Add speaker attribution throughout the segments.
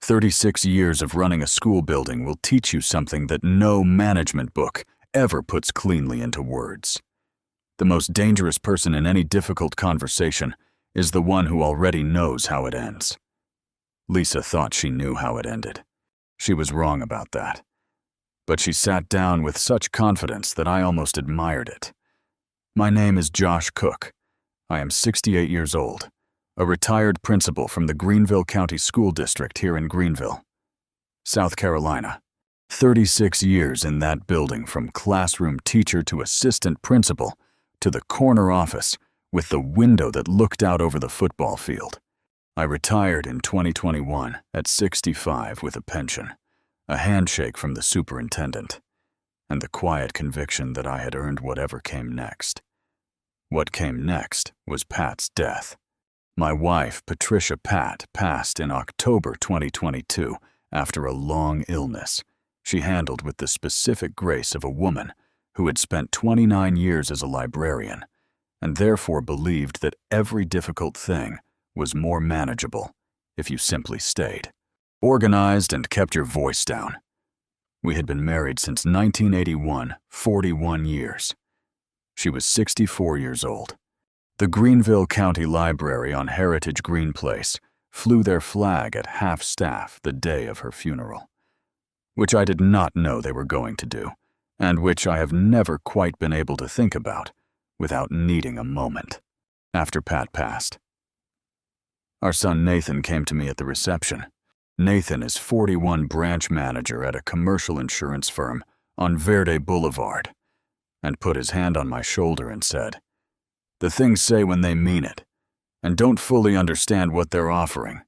Speaker 1: 36 years of running a school building will teach you something that no management book ever puts cleanly into words. The most dangerous person in any difficult conversation is the one who already knows how it ends. Lisa thought she knew how it ended. She was wrong about that. But she sat down with such confidence that I almost admired it. My name is Josh Cook. I am 68 years old, a retired principal from the Greenville County School District here in Greenville, South Carolina. 36 years in that building, from classroom teacher to assistant principal to the corner office with the window that looked out over the football field. I retired in 2021 at 65 with a pension, a handshake from the superintendent, and the quiet conviction that I had earned whatever came next. What came next was Pat's death. My wife, Patricia Pat, passed in October 2022 after a long illness she handled with the specific grace of a woman who had spent 29 years as a librarian and therefore believed that every difficult thing was more manageable if you simply stayed organized and kept your voice down. We had been married since 1981, 41 years. She was 64 years old. The Greenville County Library on Heritage Green Place flew their flag at half-staff the day of her funeral, which I did not know they were going to do, and which I have never quite been able to think about without needing a moment. After Pat passed, our son Nathan came to me at the reception. Nathan is 41 branch manager at a commercial insurance firm on Verde Boulevard, and put his hand on my shoulder and said, "The things say when they mean it, and don't fully understand what they're offering.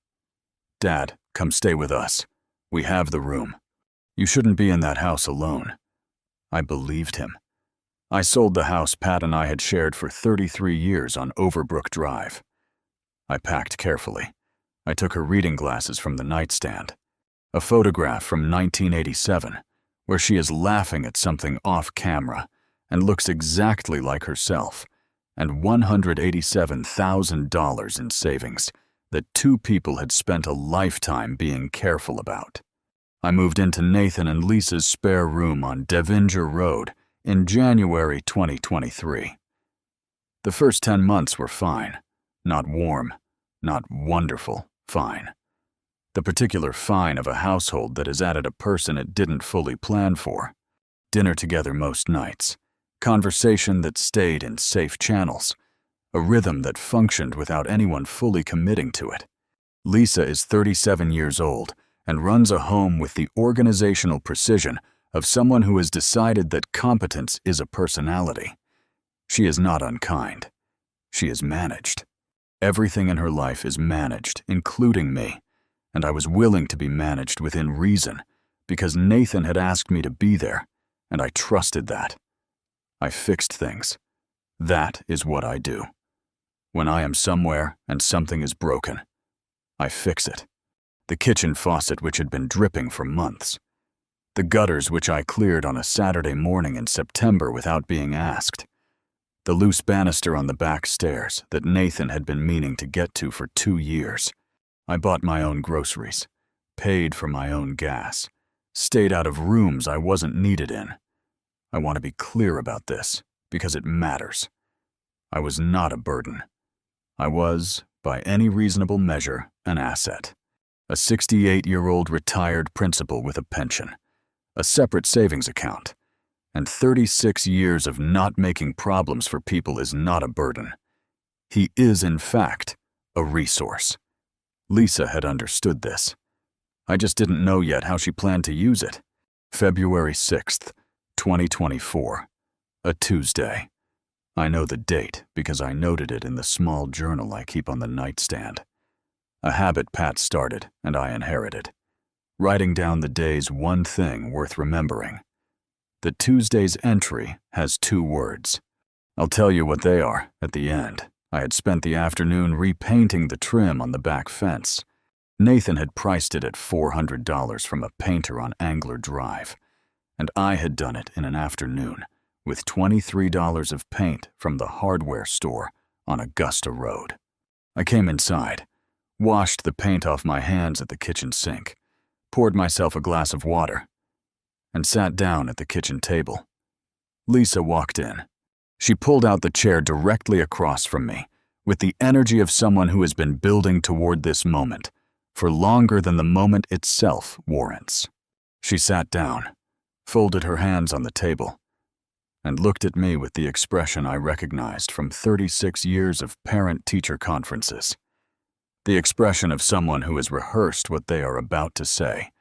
Speaker 1: Dad, come stay with us. We have the room. You shouldn't be in that house alone." I believed him. I sold the house Pat and I had shared for 33 years on Overbrook Drive. I packed carefully. I took her reading glasses from the nightstand, a photograph from 1987, where she is laughing at something off camera and looks exactly like herself, and $187,000 in savings that two people had spent a lifetime being careful about. I moved into Nathan and Lisa's spare room on Devinger Road in January 2023. The first 10 months were fine. Not warm, not wonderful, fine. The particular fine of a household that has added a person it didn't fully plan for. Dinner together most nights. Conversation that stayed in safe channels. A rhythm that functioned without anyone fully committing to it. Lisa is 37 years old and runs a home with the organizational precision of someone who has decided that competence is a personality. She is not unkind. She is managed. Everything in her life is managed, including me, and I was willing to be managed within reason because Nathan had asked me to be there, and I trusted that. I fixed things. That is what I do. When I am somewhere and something is broken, I fix it. The kitchen faucet which had been dripping for months. The gutters which I cleared on a Saturday morning in September without being asked. The loose banister on the back stairs that Nathan had been meaning to get to for 2 years. I bought my own groceries, paid for my own gas, stayed out of rooms I wasn't needed in. I want to be clear about this because it matters. I was not a burden. I was, by any reasonable measure, an asset. A 68-year-old retired principal with a pension, a separate savings account, and 36 years of not making problems for people is not a burden. He is, in fact, a resource. Lisa had understood this. I just didn't know yet how she planned to use it. February 6th, 2024, a Tuesday. I know the date because I noted it in the small journal I keep on the nightstand. A habit Pat started and I inherited. Writing down the day's one thing worth remembering. The Tuesday's entry has 2 words. I'll tell you what they are at the end. I had spent the afternoon repainting the trim on the back fence. Nathan had priced it at $400 from a painter on Angler Drive, and I had done it in an afternoon with $23 of paint from the hardware store on Augusta Road. I came inside, washed the paint off my hands at the kitchen sink, poured myself a glass of water, and sat down at the kitchen table. Lisa walked in. She pulled out the chair directly across from me, with the energy of someone who has been building toward this moment for longer than the moment itself warrants. She sat down, folded her hands on the table, and looked at me with the expression I recognized from 36 years of parent-teacher conferences. The expression of someone who has rehearsed what they are about to say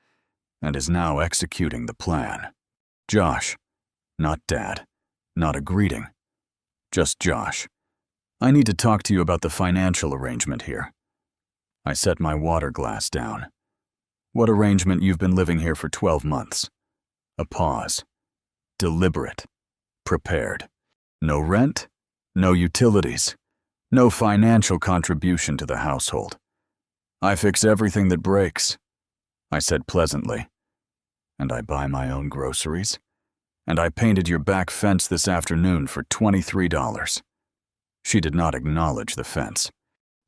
Speaker 1: and is now executing the plan. Josh, not Dad, not a greeting, just Josh. I need to talk to you about the financial arrangement here. I set my water glass down. What arrangement? You've been living here for 12 months. A pause. Deliberate. Prepared. No rent, no utilities, no financial contribution to the household. I fix everything that breaks, I said pleasantly. And I buy my own groceries. And I painted your back fence this afternoon for $23. She did not acknowledge the fence.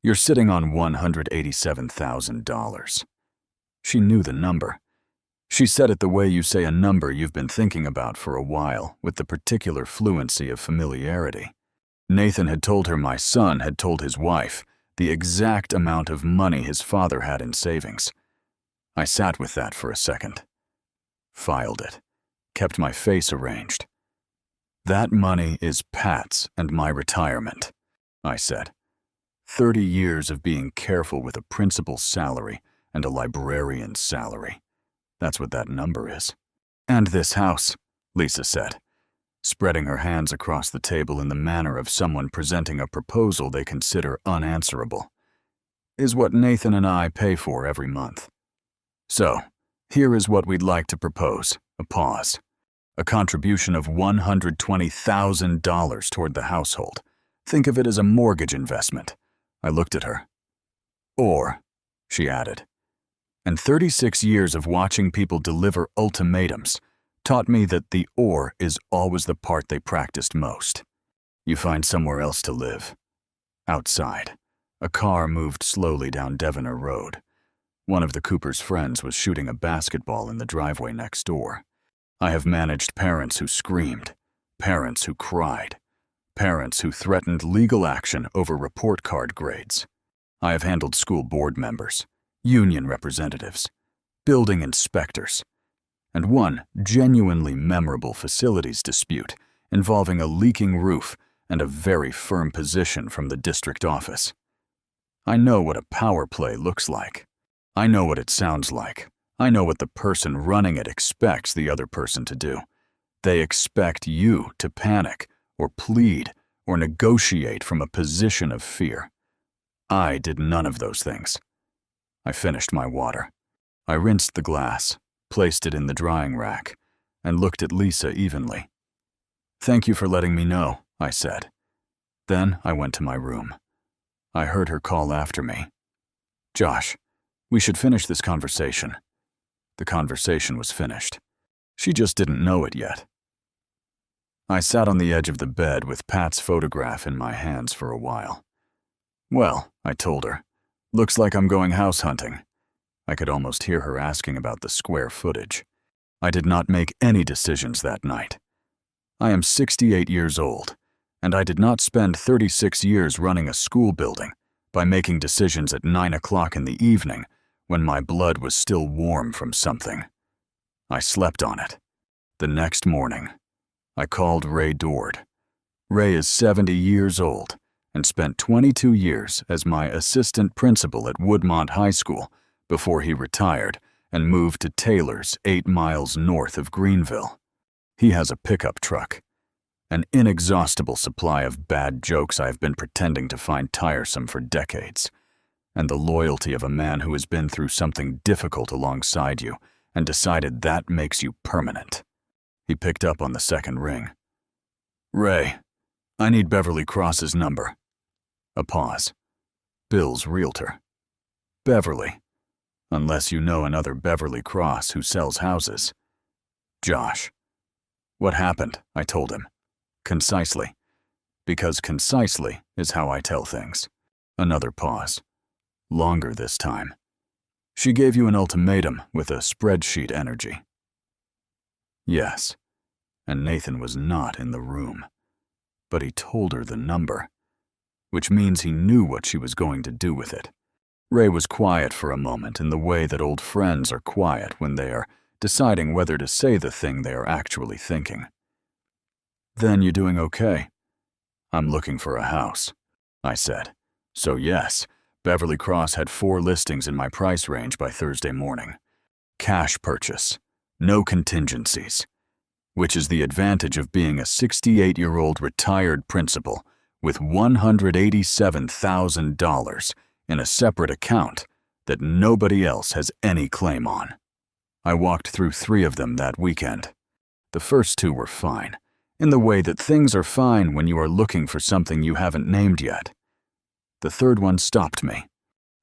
Speaker 1: You're sitting on $187,000. She knew the number. She said it the way you say a number you've been thinking about for a while, with the particular fluency of familiarity. Nathan had told her my son had told his wife the exact amount of money his father had in savings. I sat with that for a second. Filed it. Kept my face arranged. That money is Pat's and my retirement, I said. 30 years of being careful with a principal's salary and a librarian's salary. That's what that number is. And this house, Lisa said, spreading her hands across the table in the manner of someone presenting a proposal they consider unanswerable, is what Nathan and I pay for every month. So, here is what we'd like to propose. A pause. A contribution of $120,000 toward the household. Think of it as a mortgage investment. I looked at her. Or, she added, and 36 years of watching people deliver ultimatums taught me that the or is always the part they practiced most. You find somewhere else to live. Outside, a car moved slowly down Devoner Road. One of the Cooper's friends was shooting a basketball in the driveway next door. I have managed parents who screamed, parents who cried, parents who threatened legal action over report card grades. I have handled school board members, union representatives, building inspectors, and one genuinely memorable facilities dispute involving a leaking roof and a very firm position from the district office. I know what a power play looks like. I know what it sounds like. I know what the person running it expects the other person to do. They expect you to panic or plead or negotiate from a position of fear. I did none of those things. I finished my water. I rinsed the glass, placed it in the drying rack, and looked at Lisa evenly. "Thank you for letting me know," I said. Then I went to my room. I heard her call after me. "Josh, we should finish this conversation." The conversation was finished. She just didn't know it yet. I sat on the edge of the bed with Pat's photograph in my hands for a while. "Well," I told her, "looks like I'm going house hunting." I could almost hear her asking about the square footage. I did not make any decisions that night. I am 68 years old, and I did not spend 36 years running a school building by making decisions at 9 o'clock in the evening when my blood was still warm from something. I slept on it. The next morning, I called Ray Dord. Ray is 70 years old and spent 22 years as my assistant principal at Woodmont High School before he retired and moved to Taylor's 8 miles north of Greenville. He has a pickup truck, an inexhaustible supply of bad jokes I have been pretending to find tiresome for decades, and the loyalty of a man who has been through something difficult alongside you and decided that makes you permanent. He picked up on the second ring. "Ray, I need Beverly Cross's number." A pause. Bill's realtor. "Beverly, unless you know another Beverly Cross who sells houses." "Josh." "What happened?" I told him. Concisely. Because concisely is how I tell things. Another pause. Longer this time. She gave you an ultimatum with a spreadsheet energy. Yes, and Nathan was not in the room. But he told her the number, which means he knew what she was going to do with it. Ray was quiet for a moment in the way that old friends are quiet when they are deciding whether to say the thing they are actually thinking. Then you doing okay? I'm looking for a house, I said. So yes, Beverly Cross had 4 listings in my price range by Thursday morning. Cash purchase, no contingencies, which is the advantage of being a 68-year-old retired principal with $187,000 in a separate account that nobody else has any claim on. I walked through 3 of them that weekend. The first 2 were fine, in the way that things are fine when you are looking for something you haven't named yet. The third one stopped me.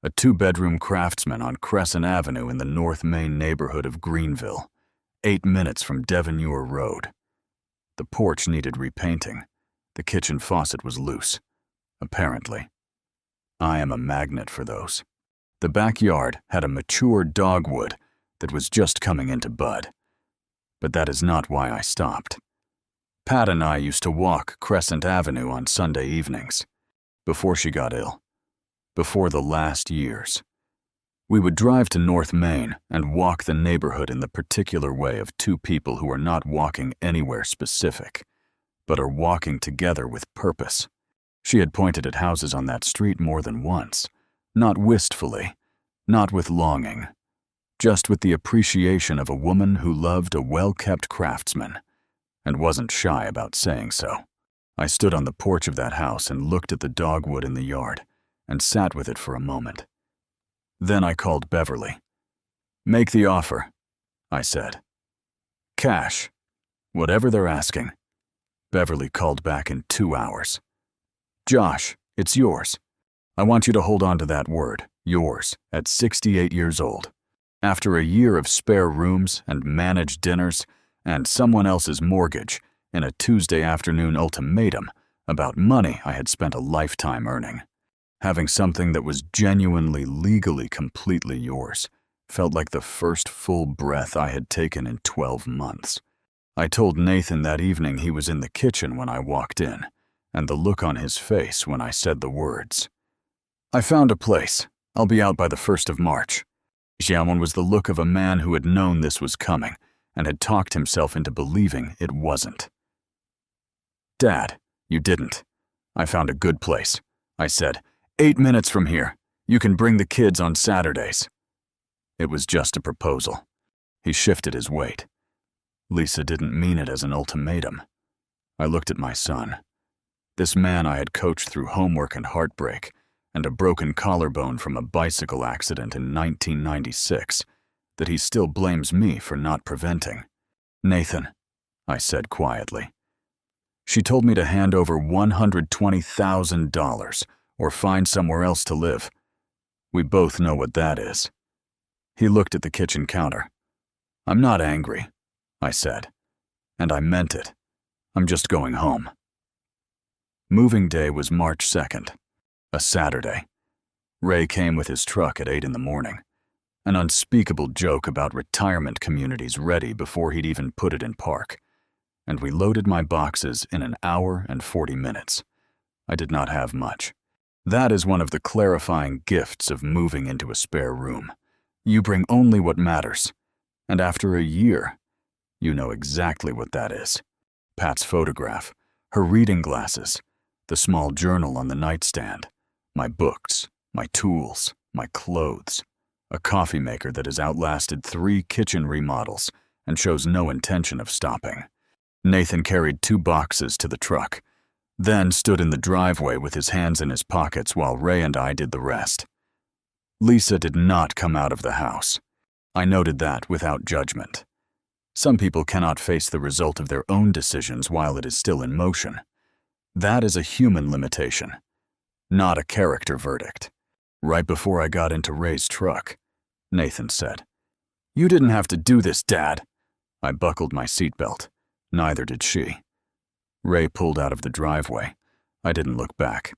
Speaker 1: A 2-bedroom Craftsman on Crescent Avenue in the North Main neighborhood of Greenville, 8 minutes from Devonure Road. The porch needed repainting. The kitchen faucet was loose, apparently. I am a magnet for those. The backyard had a mature dogwood that was just coming into bud. But that is not why I stopped. Pat and I used to walk Crescent Avenue on Sunday evenings, before she got ill, before the last years. We would drive to North Main and walk the neighborhood in the particular way of 2 people who are not walking anywhere specific, but are walking together with purpose. She had pointed at houses on that street more than once, not wistfully, not with longing, just with the appreciation of a woman who loved a well-kept craftsman, and wasn't shy about saying so. I stood on the porch of that house and looked at the dogwood in the yard, and sat with it for a moment. Then I called Beverly. "Make the offer," I said. "Cash, whatever they're asking." Beverly called back in 2 hours. "Josh, it's yours. I want you to hold on to that word, yours, at 68 years old. After a year of spare rooms and managed dinners and someone else's mortgage in a Tuesday afternoon ultimatum about money I had spent a lifetime earning. Having something that was genuinely legally completely yours felt like the first full breath I had taken in 12 months. I told Nathan that evening he was in the kitchen when I walked in, and the look on his face when I said the words. "I found a place. I'll be out by the 1st of March. Xiaomon was the look of a man who had known this was coming and had talked himself into believing it wasn't. "Dad, you didn't. I found a good place," I said. 8 minutes from here. You can bring the kids on Saturdays." It was just a proposal. He shifted his weight. Lisa didn't mean it as an ultimatum. I looked at my son. This man I had coached through homework and heartbreak, and a broken collarbone from a bicycle accident in 1996 that he still blames me for not preventing. "Nathan," I said quietly. "She told me to hand over $120,000 or find somewhere else to live. We both know what that is." He looked at the kitchen counter. "I'm not angry," I said, and I meant it. "I'm just going home." Moving day was March 2nd, a Saturday. Ray came with his truck at 8 in the morning. An unspeakable joke about retirement communities ready before he'd even put it in park. And we loaded my boxes in an hour and 40 minutes. I did not have much. That is one of the clarifying gifts of moving into a spare room. You bring only what matters. And after a year, you know exactly what that is. Pat's photograph, her reading glasses, the small journal on the nightstand, my books, my tools, my clothes, a coffee maker that has outlasted 3 kitchen remodels and shows no intention of stopping. Nathan carried 2 boxes to the truck, then stood in the driveway with his hands in his pockets while Ray and I did the rest. Lisa did not come out of the house. I noted that without judgment. Some people cannot face the result of their own decisions while it is still in motion. That is a human limitation, not a character verdict. Right before I got into Ray's truck, Nathan said, "You didn't have to do this, Dad." I buckled my seatbelt. Neither did she. Ray pulled out of the driveway. I didn't look back.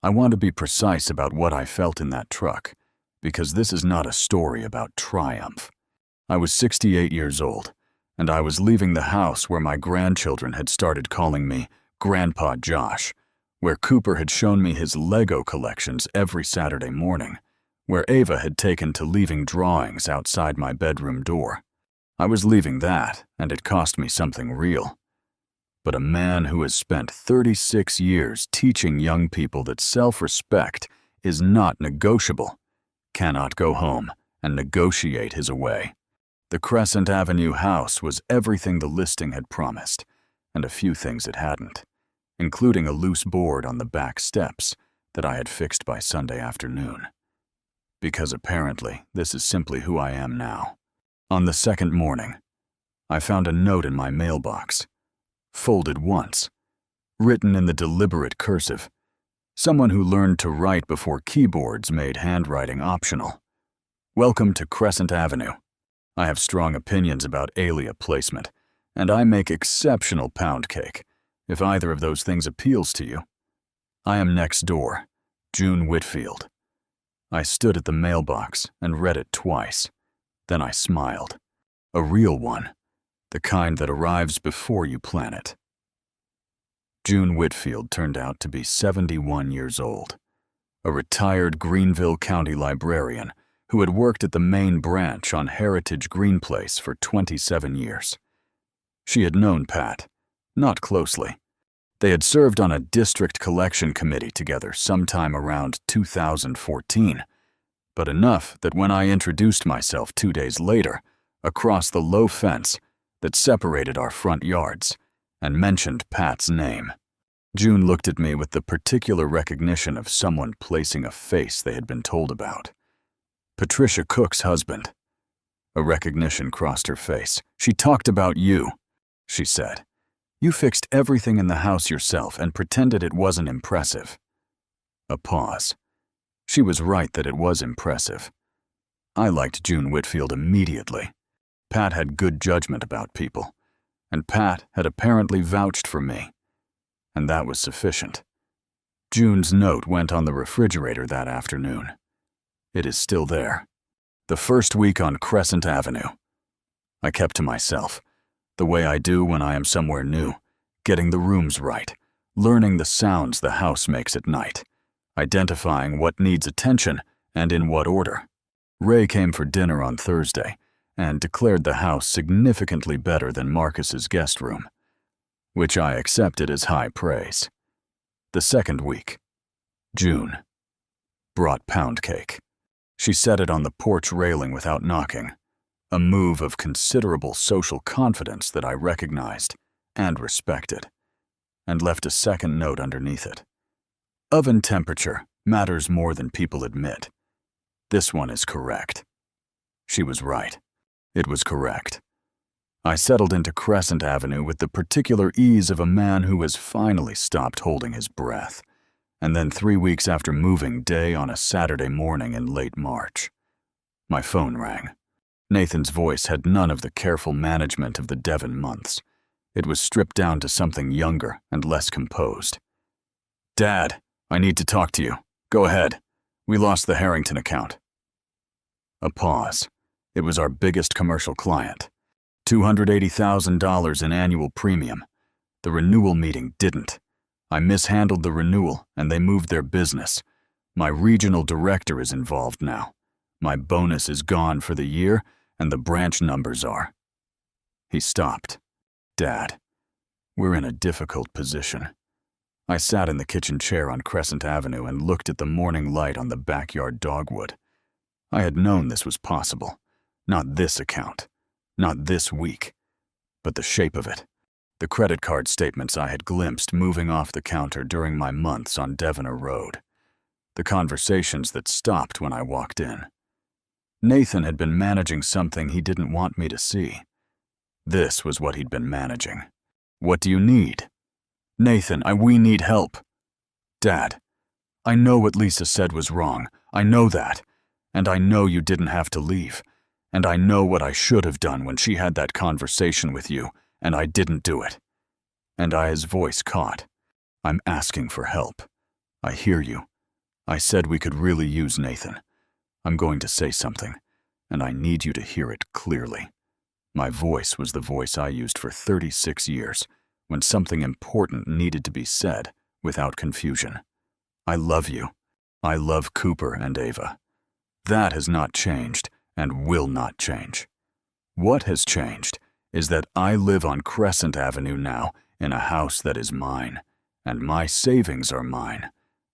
Speaker 1: I want to be precise about what I felt in that truck, because this is not a story about triumph. I was 68 years old, and I was leaving the house where my grandchildren had started calling me Grandpa Josh, where Cooper had shown me his Lego collections every Saturday morning, where Ava had taken to leaving drawings outside my bedroom door. I was leaving that, and it cost me something real. But a man who has spent 36 years teaching young people that self-respect is not negotiable cannot go home and negotiate his away. The Crescent Avenue house was everything the listing had promised, and a few things it hadn't, including a loose board on the back steps that I had fixed by Sunday afternoon. Because apparently this is simply who I am now. On the second morning, I found a note in my mailbox, folded once, written in the deliberate cursive. Someone who learned to write before keyboards made handwriting optional. Welcome to Crescent Avenue. I have strong opinions about Alia placement, and I make exceptional pound cake, if either of those things appeals to you. I am next door, June Whitfield. I stood at the mailbox and read it twice. Then I smiled. A real one, the kind that arrives before you plan it. June Whitfield turned out to be 71 years old, a retired Greenville County librarian who had worked at the main branch on Heritage Green Place for 27 years. She had known Pat, not closely. They had served on a district collection committee together sometime around 2014, but enough that when I introduced myself 2 days later, across the low fence that separated our front yards, and mentioned Pat's name, June looked at me with the particular recognition of someone placing a face they had been told about. Patricia Cook's husband. A recognition crossed her face. She talked about you, she said. You fixed everything in the house yourself and pretended it wasn't impressive. A pause. She was right that it was impressive. I liked June Whitfield immediately. Pat had good judgment about people, and Pat had apparently vouched for me, and that was sufficient. June's note went on the refrigerator that afternoon. It is still there. The first week on Crescent Avenue. I kept to myself, the way I do when I am somewhere new, getting the rooms right, learning the sounds the house makes at night, identifying what needs attention and in what order. Ray came for dinner on Thursday and declared the house significantly better than Marcus's guest room, which I accepted as high praise. The second week, June, brought pound cake. She set it on the porch railing without knocking, a move of considerable social confidence that I recognized and respected, and left a second note underneath it. Oven temperature matters more than people admit. This one is correct. She was right. It was correct. I settled into Crescent Avenue with the particular ease of a man who has finally stopped holding his breath, and then 3 weeks after moving day on a Saturday morning in late March. My phone rang. Nathan's voice had none of the careful management of the Devon months. It was stripped down to something younger and less composed. Dad, I need to talk to you. Go ahead. We lost the Harrington account. A pause. It was our biggest commercial client. $280,000 in annual premium. The renewal meeting didn't. I mishandled the renewal and they moved their business. My regional director is involved now. My bonus is gone for the year and the branch numbers are. He stopped. Dad, we're in a difficult position. I sat in the kitchen chair on Crescent Avenue and looked at the morning light on the backyard dogwood. I had known this was possible. Not this account, not this week, but the shape of it. The credit card statements I had glimpsed moving off the counter during my months on Devoner Road. The conversations that stopped when I walked in. Nathan had been managing something he didn't want me to see. This was what he'd been managing. What do you need? Nathan, we need help. Dad, I know what Lisa said was wrong. I know that. And I know you didn't have to leave. And I know what I should have done when she had that conversation with you, and I didn't do it. And his voice caught. I'm asking for help. I hear you. I said we could really use Nathan. I'm going to say something, and I need you to hear it clearly. My voice was the voice I used for 36 years when something important needed to be said without confusion. I love you. I love Cooper and Ava. That has not changed and will not change. What has changed is that I live on Crescent Avenue now in a house that is mine, and my savings are mine,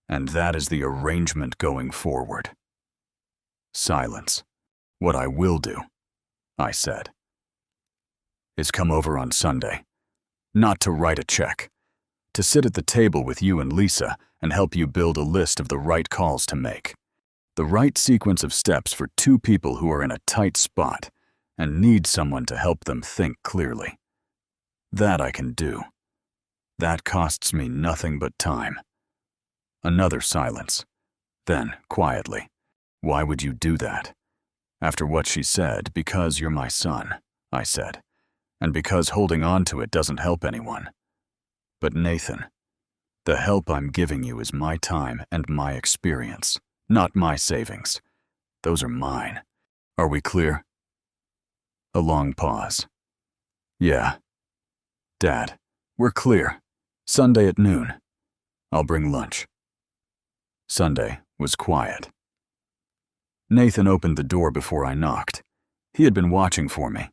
Speaker 1: and that is the arrangement going forward. Silence. What I will do, I said, is come over on Sunday, not to write a check, to sit at the table with you and Lisa and help you build a list of the right calls to make, the right sequence of steps for two people who are in a tight spot and need someone to help them think clearly. That I can do. That costs me nothing but time. Another silence. Then, quietly, why would you do that? After what she said, because you're my son, I said, and because holding on to it doesn't help anyone. But Nathan, the help I'm giving you is my time and my experience, not my savings. Those are mine. Are we clear? A long pause. Yeah. Dad, we're clear. Sunday at noon. I'll bring lunch. Sunday was quiet. Nathan opened the door before I knocked. He had been watching for me,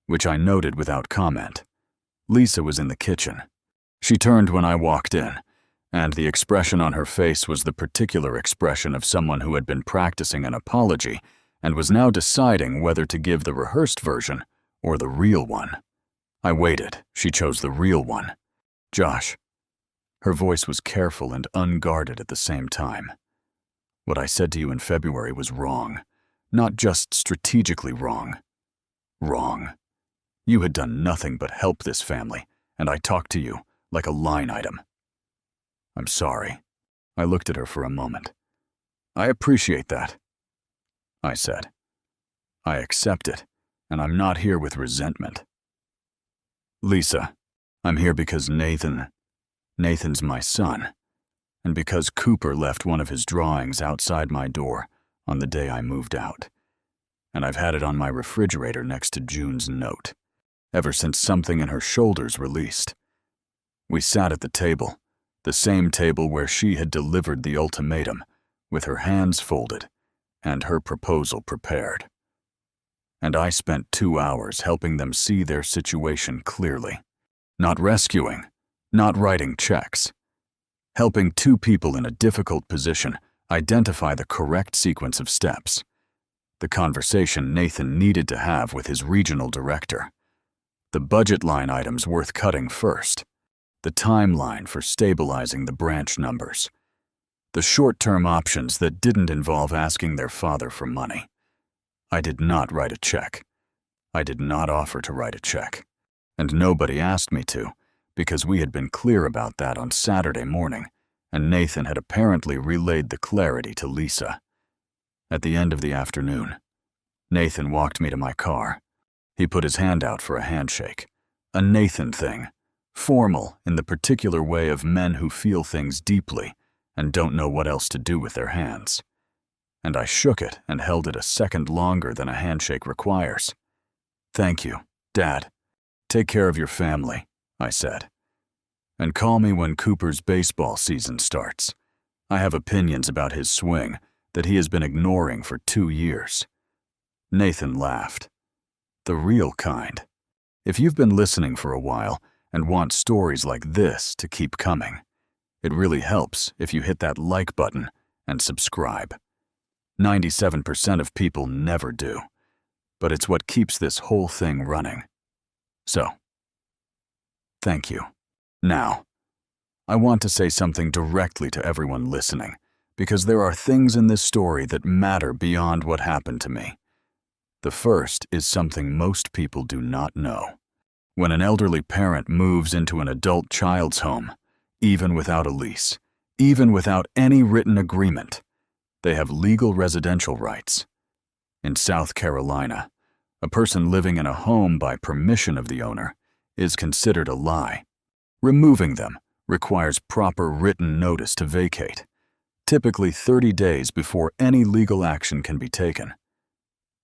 Speaker 1: which I noted without comment. Lisa was in the kitchen. She turned when I walked in, and the expression on her face was the particular expression of someone who had been practicing an apology and was now deciding whether to give the rehearsed version or the real one. I waited. She chose the real one. Josh. Her voice was careful and unguarded at the same time. What I said to you in February was wrong. Not just strategically wrong. Wrong. You had done nothing but help this family, and I talked to you like a line item. I'm sorry. I looked at her for a moment. I appreciate that, I said. I accept it, and I'm not here with resentment. Lisa, I'm here because Nathan's my son, and because Cooper left one of his drawings outside my door on the day I moved out, and I've had it on my refrigerator next to June's note, ever since something in her shoulders released. We sat at the table, the same table where she had delivered the ultimatum, with her hands folded and her proposal prepared. And I spent 2 hours helping them see their situation clearly. Not rescuing, not writing checks. Helping two people in a difficult position identify the correct sequence of steps. The conversation Nathan needed to have with his regional director. The budget line items worth cutting first. The timeline for stabilizing the branch numbers. The short-term options that didn't involve asking their father for money. I did not write a check. I did not offer to write a check. And nobody asked me to, because we had been clear about that on Saturday morning, and Nathan had apparently relayed the clarity to Lisa. At the end of the afternoon, Nathan walked me to my car. He put his hand out for a handshake. A Nathan thing, formal in the particular way of men who feel things deeply and don't know what else to do with their hands. And I shook it and held it a second longer than a handshake requires. Thank you, Dad. Take care of your family, I said. And call me when Cooper's baseball season starts. I have opinions about his swing that he has been ignoring for 2 years. Nathan laughed. The real kind. If you've been listening for a while and want stories like this to keep coming, it really helps if you hit that like button and subscribe. 97% of people never do, but it's what keeps this whole thing running. So, thank you. Now, I want to say something directly to everyone listening, because there are things in this story that matter beyond what happened to me. The first is something most people do not know. When an elderly parent moves into an adult child's home, even without a lease, even without any written agreement, they have legal residential rights. In South Carolina, a person living in a home by permission of the owner is considered a lie. Removing them requires proper written notice to vacate. typically 30 days before any legal action can be taken.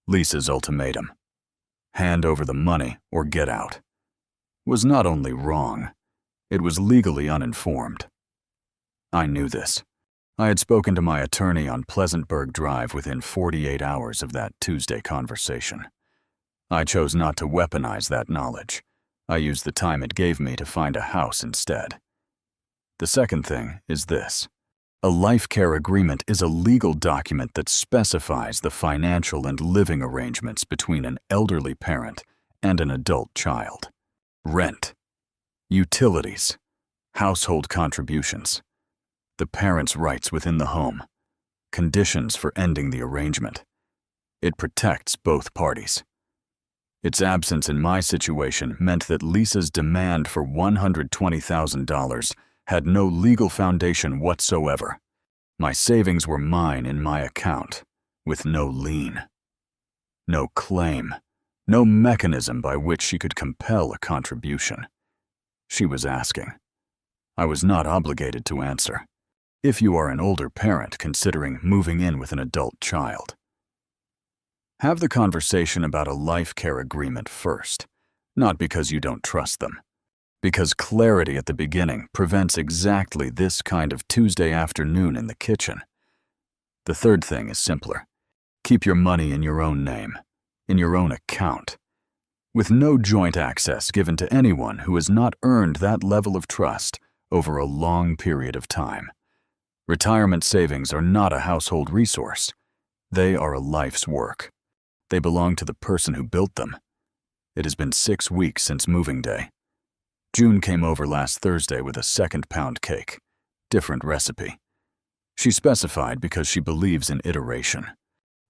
Speaker 1: Lisa's ultimatum, hand over the money or get out, was not only wrong, it was legally uninformed. I knew this. I had spoken to my attorney on Pleasantburg Drive within 48 hours of that Tuesday conversation. I chose not to weaponize that knowledge. I used the time it gave me to find a house instead. The second thing is this. A life care agreement is a legal document that specifies the financial and living arrangements between an elderly parent and an adult child. Rent, utilities, household contributions, the parent's rights within the home, conditions for ending the arrangement. It protects both parties. Its absence in my situation meant that Lisa's demand for $120,000 had no legal foundation whatsoever. My savings were mine in my account, with no lien, no claim, no mechanism by which she could compel a contribution. She was asking. I was not obligated to answer. If you are an older parent considering moving in with an adult child, have the conversation about a life care agreement first, not because you don't trust them, because clarity at the beginning prevents exactly this kind of Tuesday afternoon in the kitchen. The third thing is simpler. Keep your money in your own name, in your own account, with no joint access given to anyone who has not earned that level of trust over a long period of time. Retirement savings are not a household resource. They are a life's work. They belong to the person who built them. It has been 6 weeks since moving day. June came over last Thursday with a second-pound cake. Different recipe. She specified because she believes in iteration.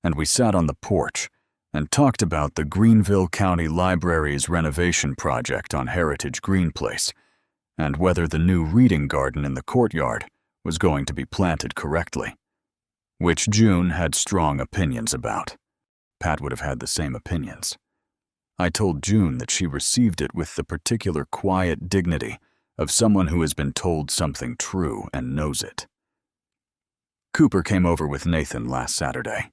Speaker 1: And we sat on the porch and talked about the Greenville County Library's renovation project on Heritage Green Place and whether the new reading garden in the courtyard was going to be planted correctly, which June had strong opinions about. Pat would have had the same opinions. I told June that she received it with the particular quiet dignity of someone who has been told something true and knows it. Cooper came over with Nathan last Saturday.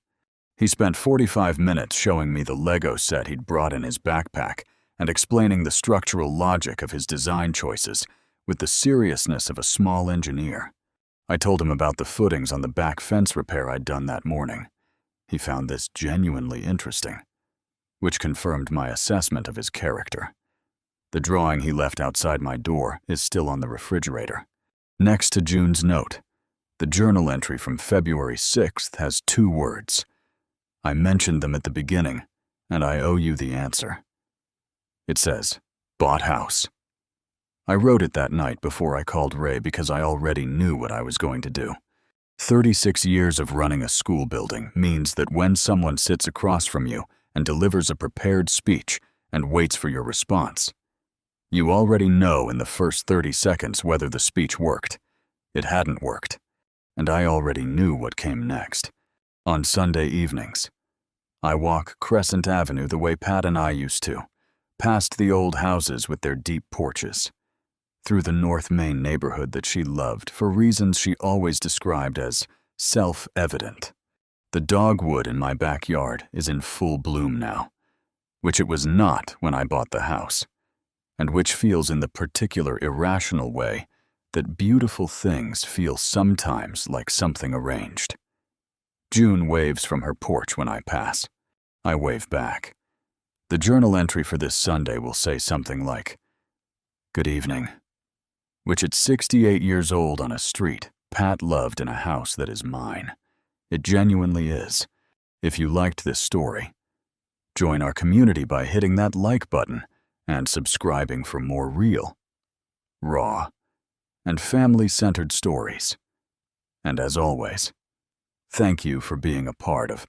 Speaker 1: He spent 45 minutes showing me the Lego set he'd brought in his backpack and explaining the structural logic of his design choices with the seriousness of a small engineer. I told him about the footings on the back fence repair I'd done that morning. He found this genuinely interesting, which confirmed my assessment of his character. The drawing he left outside my door is still on the refrigerator. Next to June's note, the journal entry from February 6th has 2 words. I mentioned them at the beginning, and I owe you the answer. It says, bought house. I wrote it that night before I called Ray because I already knew what I was going to do. 36 years of running a school building means that when someone sits across from you and delivers a prepared speech and waits for your response, you already know in the first 30 seconds whether the speech worked. It hadn't worked, and I already knew what came next. On Sunday evenings, I walk Crescent Avenue the way Pat and I used to, past the old houses with their deep porches, through the North Main neighborhood that she loved for reasons she always described as self-evident. The dogwood in my backyard is in full bloom now, which it was not when I bought the house, and which feels in the particular irrational way that beautiful things feel sometimes like something arranged. June waves from her porch when I pass. I wave back. The journal entry for this Sunday will say something like, "Good evening," which at 68 years old on a street Pat loved in a house that is mine. It genuinely is. If you liked this story, join our community by hitting that like button and subscribing for more real, raw, and family-centered stories. And as always, thank you for being a part of